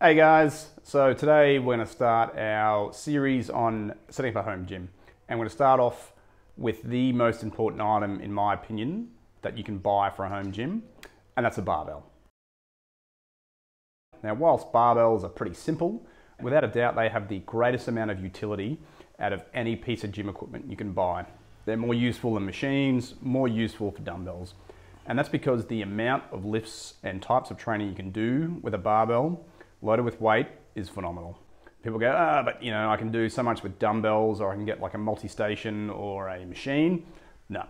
Hey guys, so today we're going to start our series on setting up a home gym, and we're going to start off with the most important item in my opinion that you can buy for a home gym, and that's a barbell. Now whilst barbells are pretty simple, without a doubt they have the greatest amount of utility out of any piece of gym equipment you can buy. They're more useful than machines, more useful for dumbbells, and that's because the amount of lifts and types of training you can do with a barbell loaded with weight is phenomenal. People go, but I can do so much with dumbbells, or I can get like a multi-station or a machine. No,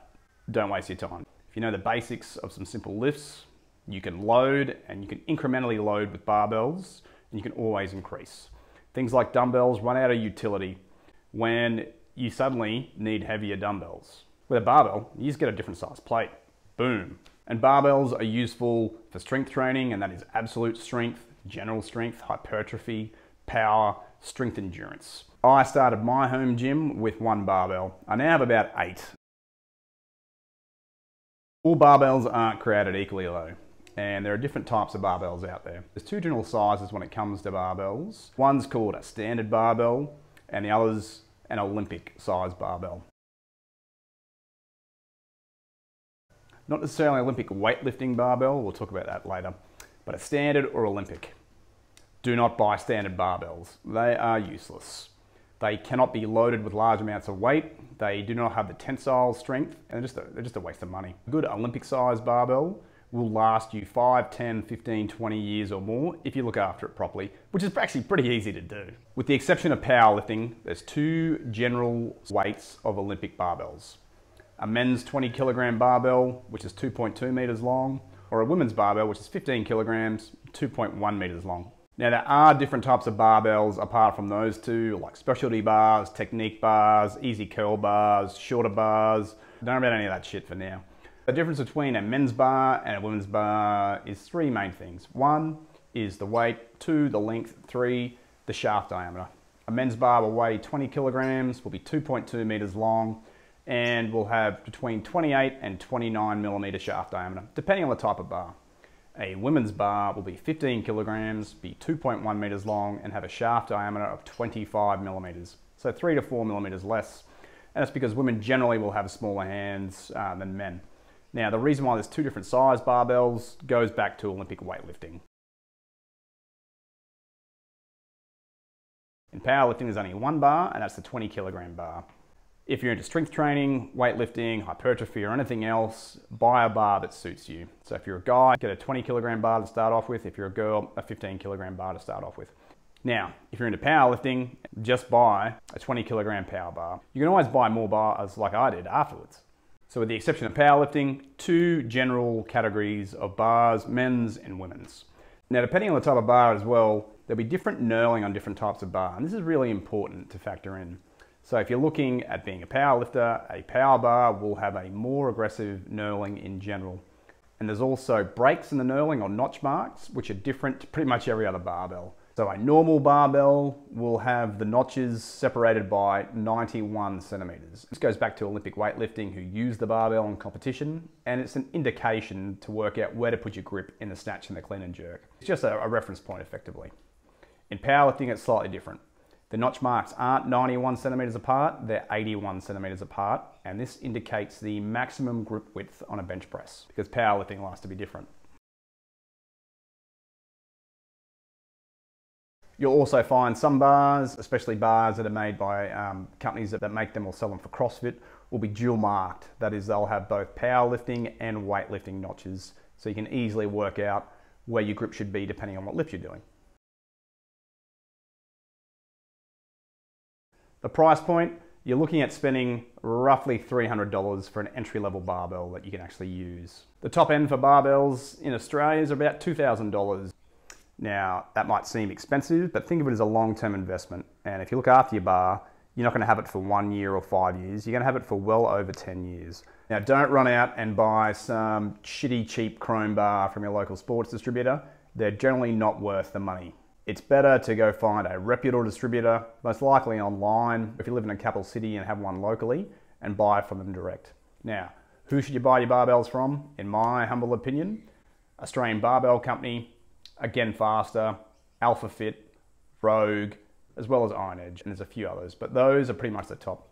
don't waste your time. If you know the basics of some simple lifts, you can load, and you can incrementally load with barbells, and you can always increase. Things like dumbbells run out of utility when you suddenly need heavier dumbbells. With a barbell, you just get a different size plate. Boom. And barbells are useful for strength training, and that is absolute strength, general strength, hypertrophy, power, strength endurance. I started my home gym with one barbell. I now have about 8. All barbells aren't created equally though, and there are different types of barbells out there. There's 2 general sizes when it comes to barbells. One's called a standard barbell, and the other's an Olympic size barbell. Not necessarily an Olympic weightlifting barbell, we'll talk about that later, but a standard or Olympic. Do not buy standard barbells. They are useless. They cannot be loaded with large amounts of weight. They do not have the tensile strength, and they're just a waste of money. A good Olympic size barbell will last you 5, 10, 15, 20 years or more if you look after it properly, which is actually pretty easy to do. With the exception of powerlifting, there's 2 general weights of Olympic barbells. A men's 20 kilogram barbell, which is 2.2 meters long, or a women's barbell, which is 15 kilograms, 2.1 meters long. Now there are different types of barbells apart from those 2, like specialty bars, technique bars, easy curl bars, shorter bars. Don't worry about any of that shit for now. The difference between a men's bar and a women's bar is 3 main things. 1 is the weight, 2 the length, 3 the shaft diameter. A men's bar will weigh 20 kilograms, will be 2.2 meters long, and will have between 28 and 29 millimeter shaft diameter, depending on the type of bar. A women's bar will be 15 kilograms, be 2.1 meters long, and have a shaft diameter of 25 millimeters. So 3 to 4 millimeters less. And that's because women generally will have smaller hands than men. Now, the reason why there's 2 different size barbells goes back to Olympic weightlifting. In powerlifting, there's only 1 bar, and that's the 20 kilogram bar. If you're into strength training, weightlifting, hypertrophy, or anything else, buy a bar that suits you. So if you're a guy, get a 20 kilogram bar to start off with. If you're a girl, a 15 kilogram bar to start off with. Now, if you're into powerlifting, just buy a 20 kilogram power bar. You can always buy more bars like I did afterwards. So with the exception of powerlifting, 2 general categories of bars, men's and women's. Now, depending on the type of bar as well, there'll be different knurling on different types of bar, and this is really important to factor in. So if you're looking at being a power lifter, a power bar will have a more aggressive knurling in general. And there's also breaks in the knurling or notch marks, which are different to pretty much every other barbell. So a normal barbell will have the notches separated by 91 centimeters. This goes back to Olympic weightlifting, who use the barbell in competition, and it's an indication to work out where to put your grip in the snatch and the clean and jerk. It's just a reference point effectively. In powerlifting, it's slightly different. The notch marks aren't 91 centimeters apart, they're 81 centimeters apart, and this indicates the maximum grip width on a bench press, because powerlifting likes to be different. You'll also find some bars, especially bars that are made by companies that make them or sell them for CrossFit, will be dual marked. That is, they'll have both powerlifting and weightlifting notches, so you can easily work out where your grip should be depending on what lift you're doing. The price point, you're looking at spending roughly $300 for an entry-level barbell that you can actually use. The top end for barbells in Australia is about $2,000. Now, that might seem expensive, but think of it as a long-term investment. And if you look after your bar, you're not going to have it for 1 year or 5 years. You're going to have it for well over 10 years. Now, don't run out and buy some shitty, cheap chrome bar from your local sports distributor. They're generally not worth the money. It's better to go find a reputable distributor, most likely online, if you live in a capital city and have one locally, and buy from them direct. Now, who should you buy your barbells from? In my humble opinion, Australian Barbell Company, again faster, Alpha Fit, Rogue, as well as Iron Edge, and there's a few others, but those are pretty much the top.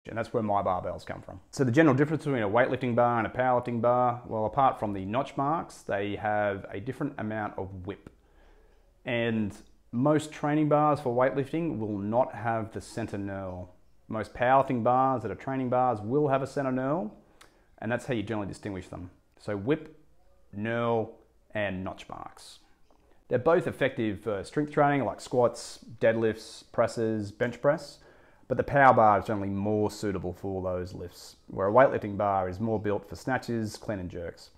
And that's where my barbells come from. So the general difference between a weightlifting bar and a powerlifting bar, well, apart from the notch marks, they have a different amount of whip. And most training bars for weightlifting will not have the center knurl. Most powerlifting bars that are training bars will have a center knurl, and that's how you generally distinguish them. So whip, knurl, and notch marks. They're both effective for strength training like squats, deadlifts, presses, bench press, but the power bar is generally more suitable for those lifts, where a weightlifting bar is more built for snatches, clean and jerks.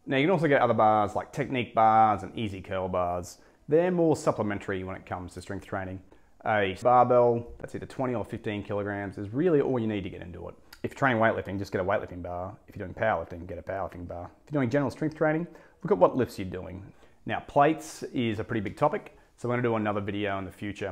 Now you can also get other bars like technique bars and easy curl bars. They're more supplementary when it comes to strength training. A barbell that's either 20 or 15 kilograms is really all you need to get into it. If you're training weightlifting, just get a weightlifting bar. If you're doing powerlifting, get a powerlifting bar. If you're doing general strength training, look at what lifts you're doing. Now plates is a pretty big topic, so we're going to do another video in the future.